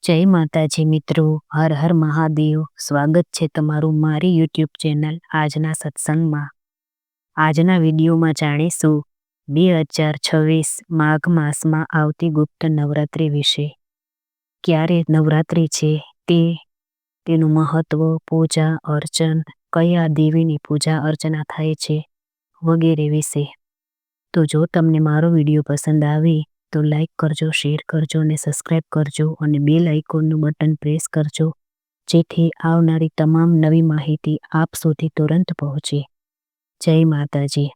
જય માતાજી મિત્રો, હર હર મહાદેવ। સ્વાગત છે તમારું મારી યુટ્યુબ ચેનલ આજના સત્સંગમાં। આજના વિડીયોમાં જાણીશું 2026 માઘ માસમાં આવતી ગુપ્ત નવરાત્રિ વિશે। ક્યારે નવરાત્રિ છે તેનું મહત્વ, પૂજા અર્ચન, કયા દેવીની પૂજા અર્ચના થાય છે વગેરે વિશે। તો જો તમને મારો વિડીયો પસંદ આવે તો લાઈક કરજો, શેર કરજો અને સબસ્ક્રાઈબ કરજો અને બેલ આઇકોનનું બટન પ્રેસ કરજો, જેથી આવનારી તમામ નવી માહિતી આપ સુધી તુરંત પહોંચે। જય માતાજી।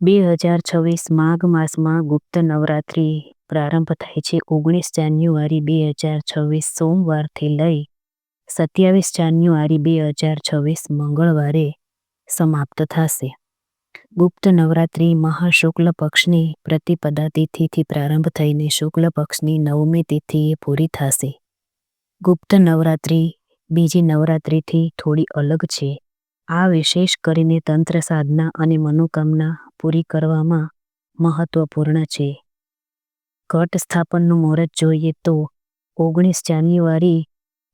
2026 માઘ માસમાં ગુપ્ત નવરાત્રિ પ્રારંભ થાય છે 19 જાન્યુઆરી 2026 સોમવારથી લઈ 27 જાન્યુઆરી 2026 મંગળવારે સમાપ્ત થશે। ગુપ્ત નવરાત્રિ મહાશુક્લ પક્ષની પ્રતિપદા તિથિથી પ્રારંભ થઈને શુક્લ પક્ષની 9મી તિથિએ પૂરી થશે। ગુપ્ત નવરાત્રિ બીજી નવરાત્રિથી થોડી અલગ છે। આ વિશેષ કરીને તંત્ર સાધના અને મનોકામના પૂરી કરવામાં મહત્વપૂર્ણ છે। ઘટ સ્થાપનનું મુહૂર્ત જોઈએ તો 19 જાન્યુઆરી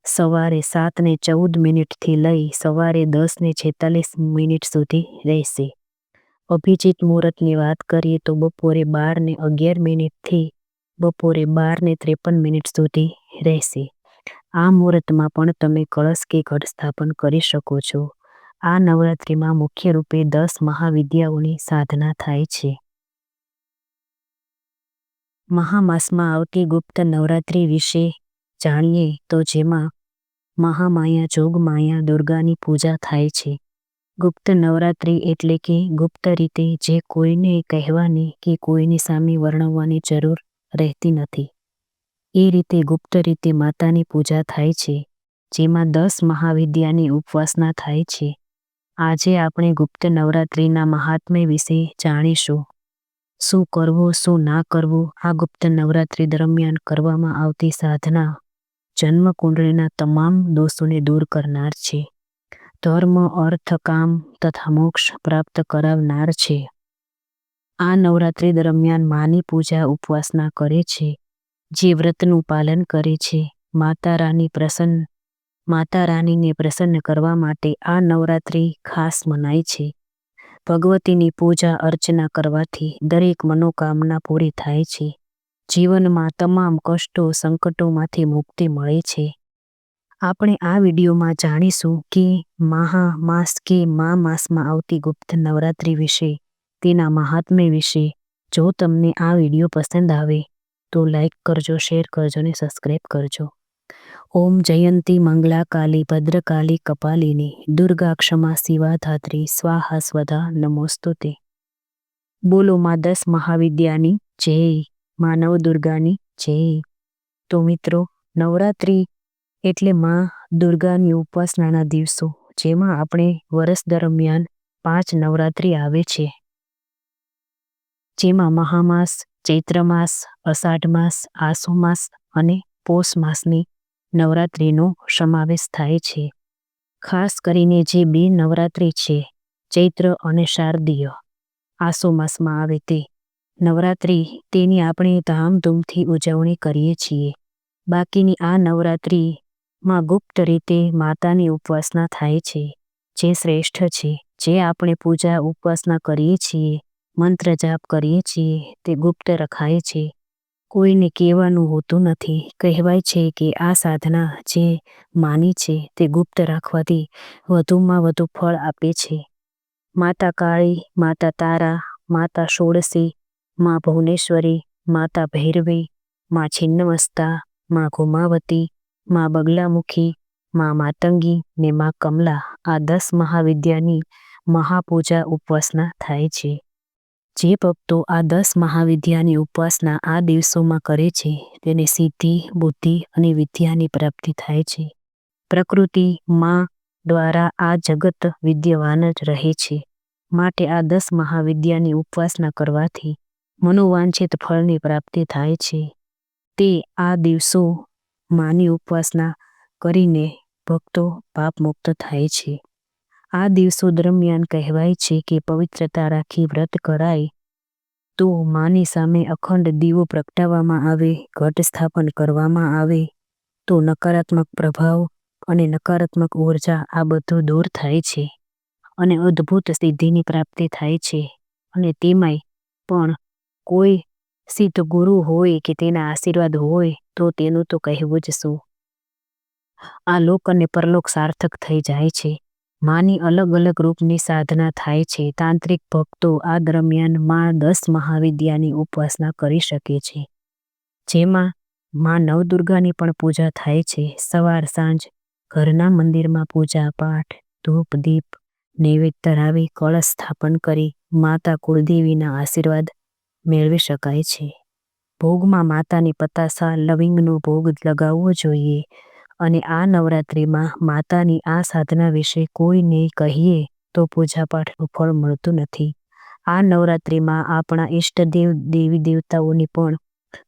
સવારે 7:14 લઈ સવારે 10:46 સુધી રહેશે। અભિજીત મુહૂર્તની વાત કરીએ તો બપોરે 12:11 થી બપોરે 12:53 સુધી રહેશે। આ મુહૂર્તમાં પણ તમે કળશ કે ઘટ સ્થાપન કરી શકો છો। આ નવરાત્રિમાં મુખ્ય રૂપે 10 મહાવિદ્યાઓની સાધના થાય છે। મહામાસમાં આવતી ગુપ્ત નવરાત્રિ વિશે જાણીએ તો જેમાં મહામાયા જોગમાયા દુર્ગાની પૂજા થાય છે। ગુપ્ત નવરાત્રિ એટલે કે ગુપ્ત રીતે જે કોઈને કહેવાની કે કોઈની સામે વર્ણવવાની જરૂર રહેતી નથી, એ રીતે ગુપ્ત રીતે માતાની પૂજા થાય છે, જેમાં 10 મહાવિદ્યાની ઉપાસના થાય છે। આજે આપણે ગુપ્ત નવરાત્રિના મહાત્મ્ય વિશે જાણીશું। શું કરવું, શું ના કરવું। આ ગુપ્ત નવરાત્રિ દરમિયાન કરવામાં આવતી સાધના જન્મ કુંડળીના તમામ દોષોને દૂર કરનાર છે, ધર્મ, અર્થ, કામ તથા મોક્ષ પ્રાપ્ત કરાવનાર છે। આ નવરાત્રિ દરમિયાન માની પૂજા ઉપાસના કરે છે, જે વ્રતનું પાલન કરે છે, માતા રાનીને પ્રસન્ન કરવા માટે આ નવરાત્રિ ખાસ મનાય છે। ભગવતીની પૂજા અર્ચના કરવાથી દરેક મનોકામના પૂરી થાય છે, જીવનમાં તમામ કષ્ટો સંકટોમાંથી મુક્તિ મળે છે। આપણે આ વિડીયોમાં જાણીશું કે મહામાસ કે મા માસમાં આવતી ગુપ્ત નવરાત્રિ વિશે, તેના મહાત્મ્ય વિશે। જો તમને આ વિડીયો પસંદ આવે તો લાઈક કરજો, શેર કરજો અને સબસ્ક્રાઈબ કરજો। ઓમ જયંતી મંગલા કાલી ભદ્રકાલી કપાલિની દુર્ગા ક્ષમા શિવા ધાત્રી સ્વાહા સ્વધા નમોસ્તુતે। બોલો માં 10 મહાવિદ્યાની જય, માં નવદુર્ગાની જય। તો મિત્રો, નવરાત્રિ એટલે માં દુર્ગાની ઉપાસનાના દિવસો, જેમાં આપણે વર્ષ દરમિયાન 5 નવરાત્રિ આવે છે, જેમાં મહામાસ, ચૈત્ર માસ, અષાઢ માસ, આસો માસ અને પોષ માસની નવરાત્રિનો સમાવેશ થાય છે। ખાસ કરીને જે 2 નવરાત્રિ છે, ચૈત્ર અને શારદીય આસો માસમાં આવે તે નવરાત્રિ, તેની આપણે ધામધૂમથી ઉજવણી કરીએ છીએ। બાકીની આ નવરાત્રિમાં ગુપ્ત રીતે માતાની ઉપાસના થાય છે, જે શ્રેષ્ઠ છે। જે આપણે પૂજા ઉપાસના કરીએ છીએ, મંત્ર જાપ કરીએ છીએ, તે ગુપ્ત રખાય છે, કોઈને કહેવાનું હોતું નથી। કહેવાય છે કે આ સાધના જે માની છે તે ગુપ્ત રાખવાથી વધુમાં વધુ ફળ આપે છે। માતા કાળી, માતા તારા, માતા ષોડશી, માં ભુવનેશ્વરી, માતા ભૈરવી, માં છિન્નમસ્તા, માં ઘુમાવતી, માં બગલામુખી, માં માતંગી ને માં કમલા, આ 10 મહાવિદ્યાની મહાપૂજા ઉપાસના થાય છે। જે ભક્તો આ 10 મહાવિદ્યાની ઉપાસના આ દિવસોમાં કરે છે, તેને સિદ્ધિ, બુદ્ધિ અને વિદ્યાની પ્રાપ્તિ થાય છે। પ્રકૃતિ માં દ્વારા આ જગત વિદ્યવાન જ રહે છે, માટે આ 10 મહાવિદ્યાની ઉપાસના કરવાથી મનોવાંછિત ફળની પ્રાપ્તિ થાય છે। તે આ દિવસો માની ઉપાસના કરીને ભક્તો પાપમુક્ત થાય છે। આ દિવસો દરમિયાન કહેવાય છે કે પવિત્રતા રાખી વ્રત કરાય તો માની સામે અખંડ દીવો પ્રગટાવવામાં આવે, ઘટ સ્થાપન કરવામાં આવે તો નકારાત્મક પ્રભાવ અને નકારાત્મક ઉર્જા આ બધું દૂર થાય છે અને અદ્ભુત સિદ્ધિની પ્રાપ્તિ થાય છે. અને તેમાંય પણ કોઈ સિદ્ધ ગુરુ હોય કે તેના આશીર્વાદ હોય તો તેનું તો કહેવું જ શું. આ લોક અને પરલોક સાર્થક થઈ જાય છે. માની અલગ અલગ રૂપની સાધના થાય છે. તાંત્રિક ભક્તો આ દરમિયાન માં 10 મહાવિદ્યાની ઉપાસના કરી શકે છે, જેમાં માં નવદુર્ગાની પણ પૂજા થાય છે. સવાર સાંજ ઘરના મંદિરમાં પૂજા પાઠ, ધૂપ દીપ નૈવેદ્ય ધરાવી કળશ સ્થાપન કરી માતા કુળદેવીના આશીર્વાદ મેળવી શકાય છે. ભોગમાં માતાની પતાસા લવિંગનો ભોગ લગાવવો જોઈએ. અને આ નવરાત્રિમાં માતાની આ સાધના વિશે કોઈને કહીએ તો પૂજાપાઠનું ફળ મળતું નથી. આ નવરાત્રિમાં આપણા ઈષ્ટદેવ દેવી દેવતાઓની પણ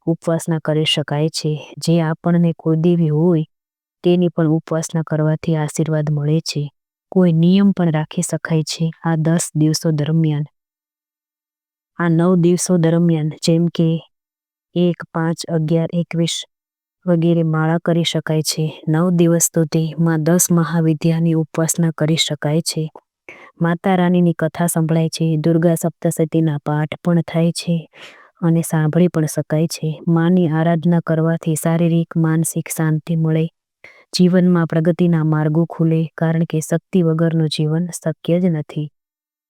ઉપાસના કરી શકાય છે. જે આપણને કુળદેવી હોય તેની પણ ઉપાસના કરવાથી આશીર્વાદ મળે છે. કોઈ નિયમ પણ રાખી શકાય છે આ 10 દિવસો દરમિયાન. આ 9 દિવસો દરમિયાન જેમ કે 1, 5, 11, 21 વગેરે માળા કરી શકાય છે. 9 દિવસ સુધી માં 10 મહાવિદ્યાની ઉપાસના કરી શકાય છે. માતા રાણીની કથા સંભળાય છે. દુર્ગા સપ્તશતીના પાઠ પણ થાય છે અને સાંભળી પણ શકાય છે. માની આરાધના કરવાથી શારીરિક માનસિક શાંતિ મળે, જીવનમાં પ્રગતિના માર્ગો ખુલે, કારણ કે શક્તિ વગરનું જીવન શક્ય જ નથી.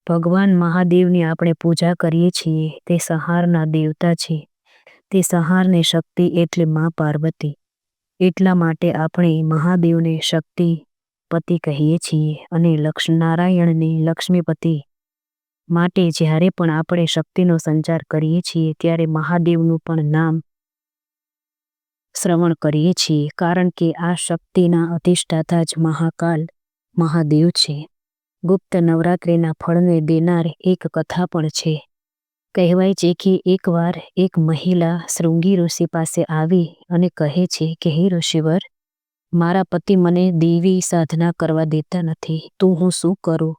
ભગવાન મહાદેવની આપણે પૂજા કરીએ છીએ. તે સંહારના દેવતા છે. તે સંહારની શક્તિ એટલે માં પાર્વતી. એટલા માટે આપણે મહાદેવને શક્તિપતિ કહીએ છીએ અને નારાયણને લક્ષ્મીપતિ. માટે જ્યારે પણ આપણે શક્તિનો સંચાર કરીએ છીએ ત્યારે મહાદેવનું પણ નામ શ્રવણ કરીએ છીએ, કારણ કે આ શક્તિના અધિષ્ઠાતા જ મહાકાલ મહાદેવ છે. ગુપ્ત નવરાત્રિના ફળને દેનાર એક કથા પણ છે. કહેવાય છે કે એકવાર એક મહિલા શૃંગી ઋષિ પાસે આવી અને કહે છે કે હે ઋષિવર, મારા પતિ મને દેવી સાધના કરવા દેતા નથી, તો હું શું કરું?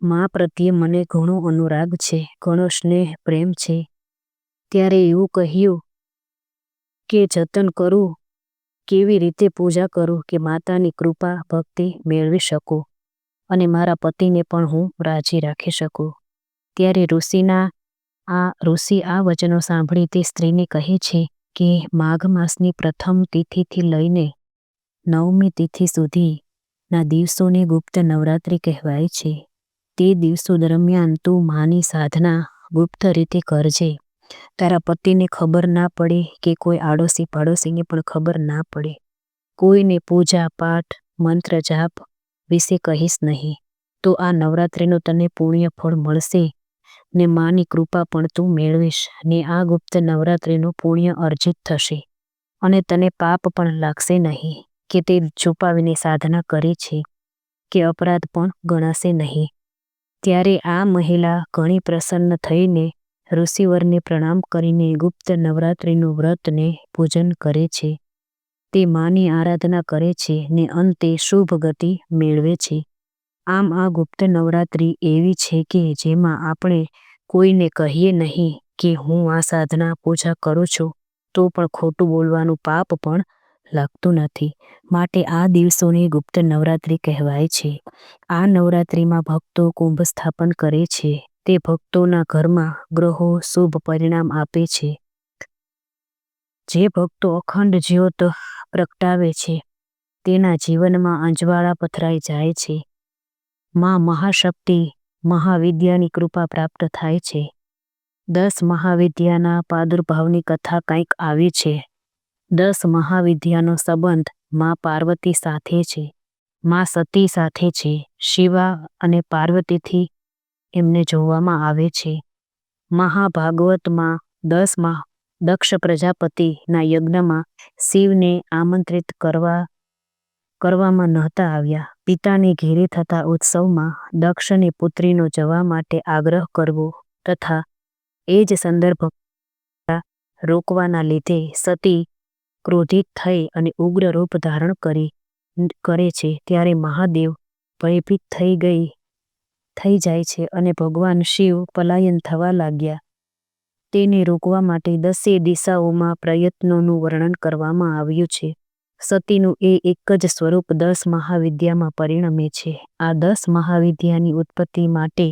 મા પ્રત્યે મને ઘણો અનુરાગ છે, ઘણો સ્નેહ પ્રેમ છે. ત્યારે એવું કહ્યું કે જતન કરું, કેવી રીતે પૂજા કરું કે માતાની કૃપા ભક્તિ મેળવી શકું અને મારા પતિને પણ હું રાજી રાખી શકું. ત્યારે ઋષિ આ વચનો સાંભળી તે સ્ત્રીને કહે છે કે માઘ માસની પ્રથમ તિથિથી લઈને 9મી તિથિ સુધીના દિવસોને ગુપ્ત નવરાત્રિ કહેવાય છે. તે દિવસો દરમિયાન તું માની સાધના ગુપ્ત રીતે કરજે. તારા પતિને ખબર ના પડે કે કોઈ આડોશી પાડોશીને પણ ખબર ના પડે. કોઈને પૂજા પાઠ મંત્ર જાપ વિશે કહીશ નહીં, તો આ નવરાત્રિનું તને પુણ્ય ફળ મળશે ને માની કૃપા પણ તું મેળવીશ ને આ ગુપ્ત નવરાત્રિનું પુણ્ય અર્જિત થશે અને તને પાપ પણ લાગશે નહીં કે તે છુપાવીને સાધના કરી છે કે અપરાધ પણ ગણાશે નહીં. ત્યારે આ મહિલા ઘણી પ્રસન્ન થઈને ઋષિવરને પ્રણામ કરીને ગુપ્ત નવરાત્રિનું વ્રતને પૂજન કરે છે. તે માની આરાધના કરે છે ને અંતે શુભ ગતિ મેળવે છે. આમ આ ગુપ્ત નવરાત્રિ એવી છે કે જેમાં આપણે કોઈને કહીએ નહીં કે હું આ સાધના પૂજા કરું છું તો પણ ખોટું બોલવાનું પાપ પણ લાગતું નથી. માટે આ દિવસોને ગુપ્ત નવરાત્રિ કહેવાય છે. આ નવરાત્રિમાં ભક્તો કુંભ સ્થાપન કરે છે. તે ભક્તોના ઘરમાં ગ્રહો શુભ પરિણામ આપે છે. જે ભક્તો અખંડ જ્યોત પ્રગટાવે છે તેના જીવનમાં અંજવાળા પથરાઈ જાય છે. માં મહાશક્તિ મહાવિદ્યાની કૃપા પ્રાપ્ત થાય છે. 10 મહાવિદ્યાના પ્રાદુર્ભાવની કથા કંઈક આવી છે. 10 મહાવિદ્યાનો સંબંધ માં પાર્વતી સાથે છે, માં સતી સાથે છે. શિવા અને પાર્વતીથી એમને જોવામાં આવે છે. મહાભાગવતમાં 10 દક્ષ પ્રજાપતિના યજ્ઞમાં શિવને આમંત્રિત કરવામાં નહોતા આવ્યા. પિતાને ઘેરે થતા ઉત્સવમાં દક્ષની પુત્રીનો જવા માટે આગ્રહ કરવો તથા એ જ સંદર્ભ રોકવાના લીધે સતી ક્રોધિત થઈ અને ઉગ્ર રૂપ ધારણ કરે છે. ત્યારે મહાદેવ ભયભીત થઈ જાય છે અને ભગવાન શિવ પલાયન થવા લાગ્યા. તેને રોકવા માટે 10 દિશાઓમાં પ્રયત્નોનું વર્ણન કરવામાં આવ્યું છે. સતીનું એ એક જ સ્વરૂપ 10 મહાવિદ્યામાં પરિણમે છે. આ 10 મહાવિદ્યાની ઉત્પત્તિ માટે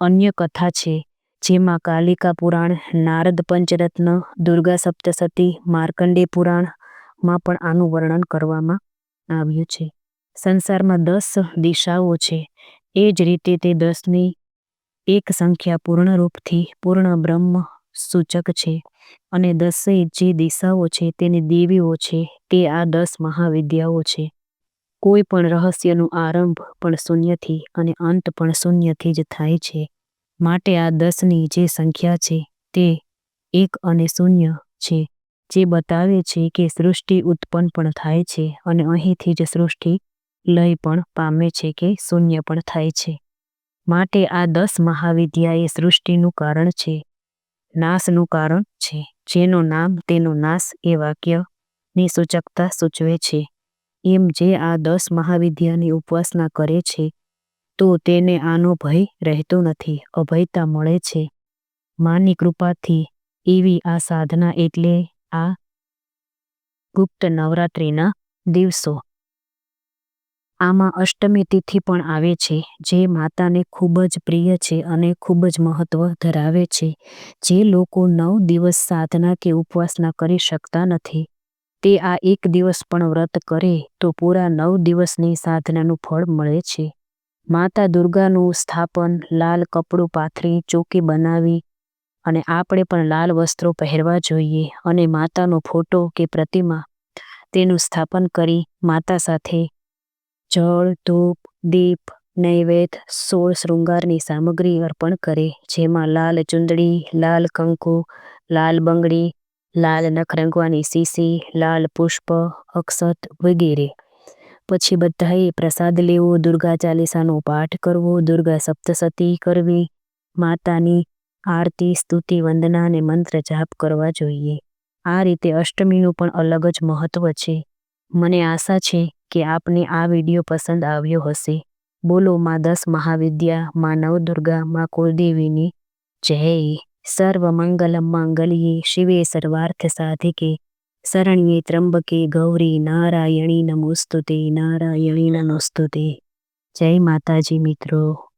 અન્ય કથા છે, જેમાં કાલિકા પુરાણ, નારદ પંચરત્ન, દુર્ગા સપ્તસતી, માર્કંડેય પુરાણમાં પણ આનું વર્ણન કરવામાં આવ્યું છે. સંસારમાં 10 દિશાઓ છે, એ જ રીતે તે 10ની એક સંખ્યા પૂર્ણ રૂપથી પૂર્ણ બ્રહ્મ સૂચક છે, અને 10 જે દિશાઓ છે તેની દેવીઓ છે. તે આ 10 મહાવિદ્યાઓ છે. કોઈ પણ રહસ્યનું આરંભ પણ શૂન્યથી અને અંત પણ શૂન્યથી જ થાય છે. માટે આ 10ની જે સંખ્યા છે તે 1 અને 0 છે, જે બતાવે છે કે સૃષ્ટિ ઉત્પન્ન પણ થાય છે અને અહીંથી જ સૃષ્ટિ લય પણ પામે છે કે શૂન્ય પણ થાય છે. માટે આ 10 મહાવિદ્યા એ સૃષ્ટિનું કારણ છે, નાશનું કારણ છે. જેનો નામ તેનો નાશ એ વાક્યની સૂચકતા સૂચવે છે. એમ જે આ 10 મહાવિદ્યાની ઉપાસના કરે છે તો તેને આનો ભય રહેતો નથી, અભયતા મળે છે માની કૃપાથી. એવી આ સાધના એટલે આ ગુપ્ત નવરાત્રિના દિવસો. આમાં અષ્ટમી તિથિ પણ આવે છે, જે માતાને ખૂબ જ પ્રિય છે અને ખૂબ જ મહત્વ ધરાવે છે. જે લોકો 9 દિવસ સાધના કે ઉપવાસના કરી શકતા નથી, તે આ એક દિવસ પણ વ્રત કરે તો પૂરા 9 દિવસની સાધનાનું ફળ મળે છે. માતા દુર્ગાનું સ્થાપન લાલ કપડું પાથરી ચોકી બનાવી, અને આપણે પણ લાલ વસ્ત્રો પહેરવા જોઈએ, અને માતાનો ફોટો કે પ્રતિમા તેનું સ્થાપન કરી માતા સાથે જળ, ધૂપ, દીપ, નૈવેદ્ય, 16 શૃંગારની સામગ્રી અર્પણ કરે, જેમાં લાલ ચુંદડી, લાલ કંકુ, લાલ બંગડી, લાલ નખ રંગવાની શીશી, લાલ પુષ્પ, અક્ષત વગેરે. પછી બધાએ પ્રસાદ લેવો, દુર્ગા ચાલીસાનો પાઠ કરવો, દુર્ગા સપ્તસતી કરવી, માતાની આરતી, સ્તુતિ, વંદના અને મંત્ર જાપ કરવા જોઈએ. આ રીતે અષ્ટમીનું પણ અલગ જ મહત્વ છે. મને આશા છે કે આપને આ વિડીયો પસંદ આવ્યો હશે. બોલો માં 10 મહાવિદ્યા, માં નવદુર્ગા, માં કુળદેવીની જય. સર્વ મંગલમ માંગલ્યે શિવે સર્વાર્થ સાધિકે શરણ્યે ત્રંબકે ગૌરી નારાયણી નમોસ્તુતે, નારાયણી નમોસ્તુતે. જય માતાજી મિત્રો.